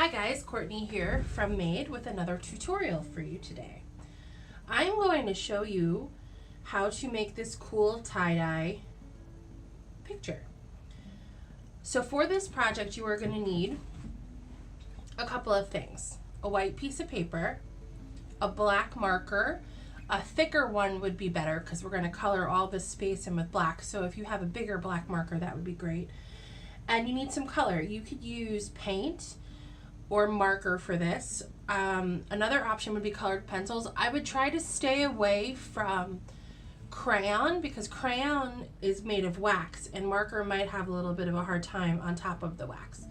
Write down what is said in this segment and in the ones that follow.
Hi guys, Courtney here from Made with another tutorial for you today. I'm going to show you how to make this cool tie-dye picture. So for this project you are going to need a couple of things. A white piece of paper, a black marker. A thicker one would be better because we're going to color all this space in with black. So if you have a bigger black marker, that would be great. And you need some color. You could use paint or marker for this. Another option would be colored pencils. I would try to stay away from crayon because crayon is made of wax and marker might have a little bit of a hard time on top of the wax.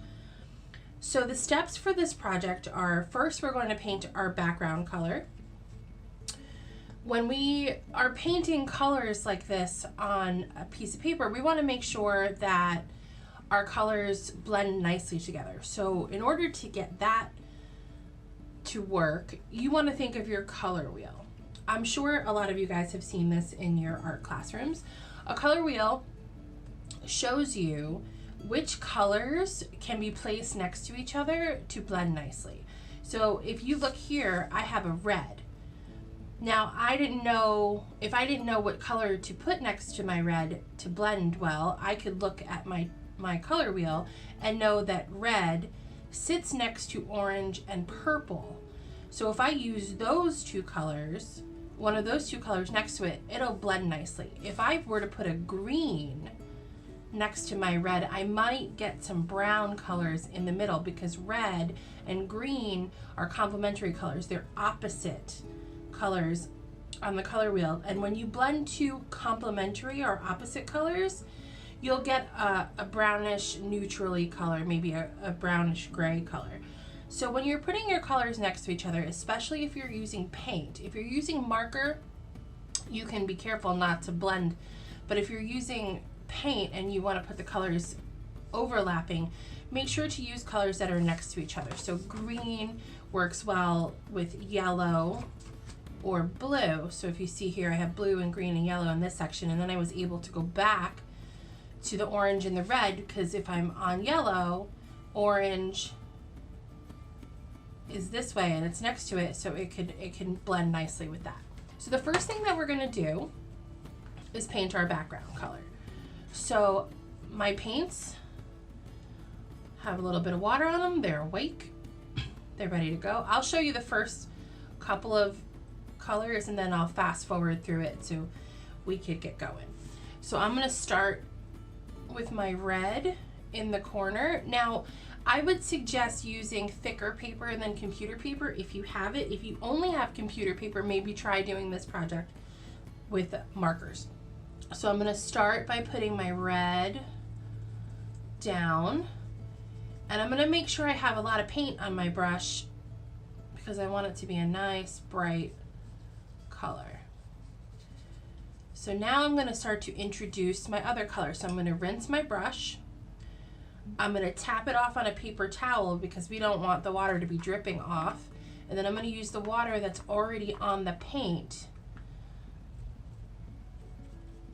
So the steps for this project are, first we're going to paint our background color. When we are painting colors like this on a piece of paper, we want to make sure that our colors blend nicely together. So in order to get that to work, you want to think of your color wheel. I'm sure a lot of you guys have seen this in your art classrooms. A color wheel shows you which colors can be placed next to each other to blend nicely. So if you look here, I have a red. Now if I didn't know what color to put next to my red to blend well, I could look at my color wheel and know that red sits next to orange and purple. So if I use those two colors, one of those two colors next to it, it'll blend nicely. If I were to put a green next to my red, I might get some brown colors in the middle because red and green are complementary colors. They're opposite colors on the color wheel. And when you blend two complementary or opposite colors, you'll get a brownish neutrally color, maybe a brownish gray color. So when you're putting your colors next to each other, especially if you're using paint, if you're using marker, you can be careful not to blend. But if you're using paint and you want to put the colors overlapping, make sure to use colors that are next to each other. So green works well with yellow or blue. So if you see here, I have blue and green and yellow in this section, and then I was able to go back to the orange and the red because if I'm on yellow, orange is this way and it's next to it, so it can blend nicely with that. So the first thing that we're going to do is paint our background color. So my paints have a little bit of water on them. They're awake. They're ready to go. I'll show you the first couple of colors and then I'll fast forward through it so we could get going. So I'm going to start with my red in the corner. Now, I would suggest using thicker paper than computer paper if you have it. If you only have computer paper, maybe try doing this project with markers. So I'm going to start by putting my red down, and I'm going to make sure I have a lot of paint on my brush because I want it to be a nice bright color. So now I'm going to start to introduce my other color. So I'm going to rinse my brush. I'm going to tap it off on a paper towel because we don't want the water to be dripping off. And then I'm going to use the water that's already on the paint.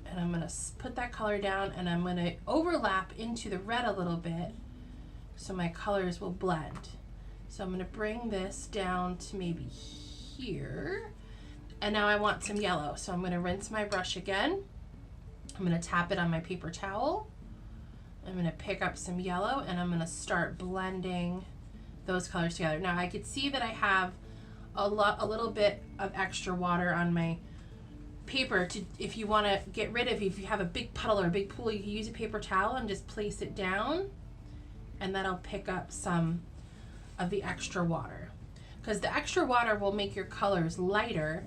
And I'm going to put that color down and I'm going to overlap into the red a little bit so my colors will blend. So I'm going to bring this down to maybe here. And now I want some yellow. So I'm going to rinse my brush again. I'm going to tap it on my paper towel. I'm going to pick up some yellow and I'm going to start blending those colors together. Now I could see that I have a little bit of extra water on my paper. If you want to get rid of, if you have a big puddle or a big pool, you can use a paper towel and just place it down and that'll pick up some of the extra water. Because the extra water will make your colors lighter,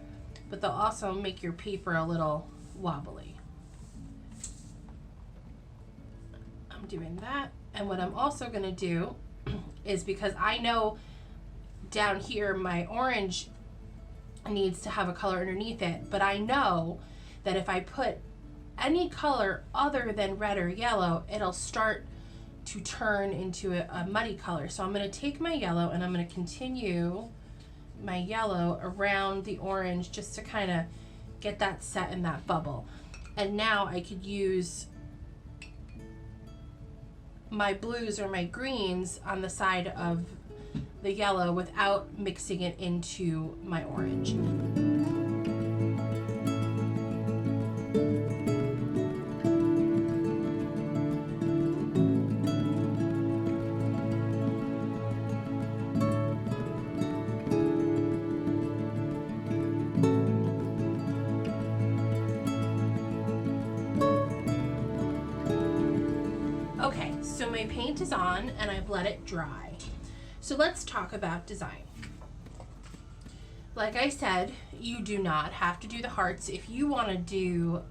but they'll also make your paper a little wobbly. I'm doing that. And what I'm also going to do is, because I know down here my orange needs to have a color underneath it, but I know that if I put any color other than red or yellow, it'll start to turn into a muddy color. So I'm going to take my yellow and I'm going to continue my yellow around the orange just to kind of get that set in that bubble. And now I could use my blues or my greens on the side of the yellow without mixing it into my orange. Okay, so my paint is on and I've let it dry. So let's talk about design. Like I said, you do not have to do the hearts. If you want to do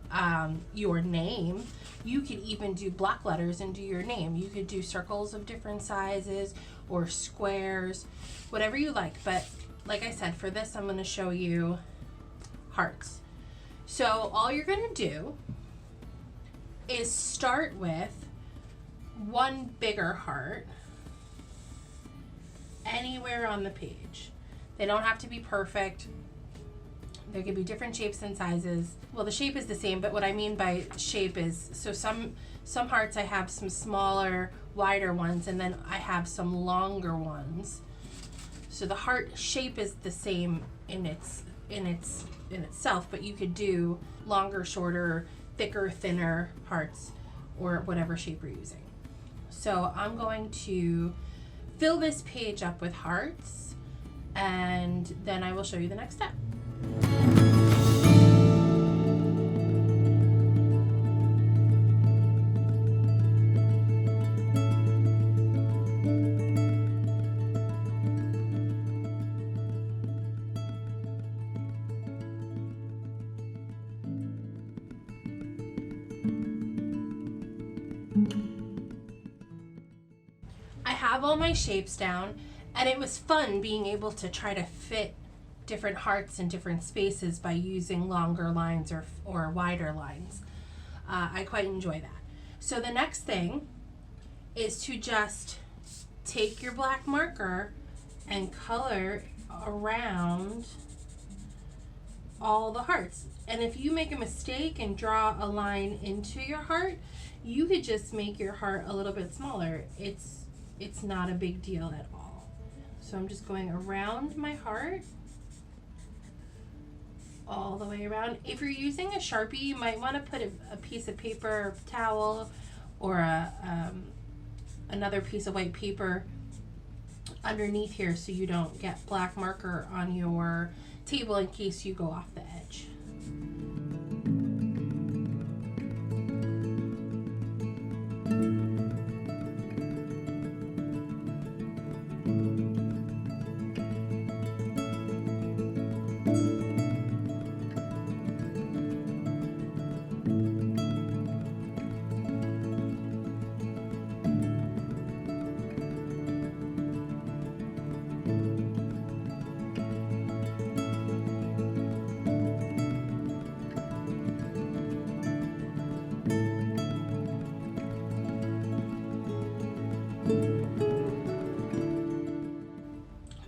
your name, you could even do block letters and do your name. You could do circles of different sizes or squares, whatever you like. But like I said, for this, I'm going to show you hearts. So all you're going to do is start with one bigger heart anywhere on the page. They don't have to be perfect. There can be different shapes and sizes. Well, the shape is the same, but what I mean by shape is, so some hearts I have some smaller, wider ones, and then I have some longer ones. So the heart shape is the same in itself, but you could do longer, shorter, thicker, thinner hearts, or whatever shape you're using. So I'm going to fill this page up with hearts, and then I will show you the next step. I have all my shapes down, and it was fun being able to try to fit different hearts in different spaces by using longer lines or wider lines. I quite enjoy that. So the next thing is to just take your black marker and color around all the hearts. And if you make a mistake and draw a line into your heart, you could just make your heart a little bit smaller. It's not a big deal at all. So I'm just going around my heart all the way around. If you're using a Sharpie, you might want to put a piece of paper, or towel, or another piece of white paper underneath here so you don't get black marker on your table in case you go off the edge.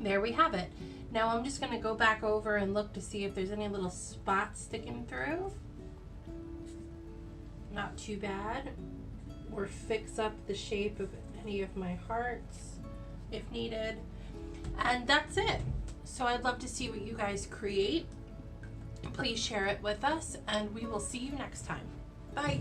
There we have it. Now I'm just going to go back over and look to see if there's any little spots sticking through. Not too bad. Or fix up the shape of any of my hearts if needed. And that's it. So I'd love to see what you guys create. Please share it with us, and we will see you next time. Bye.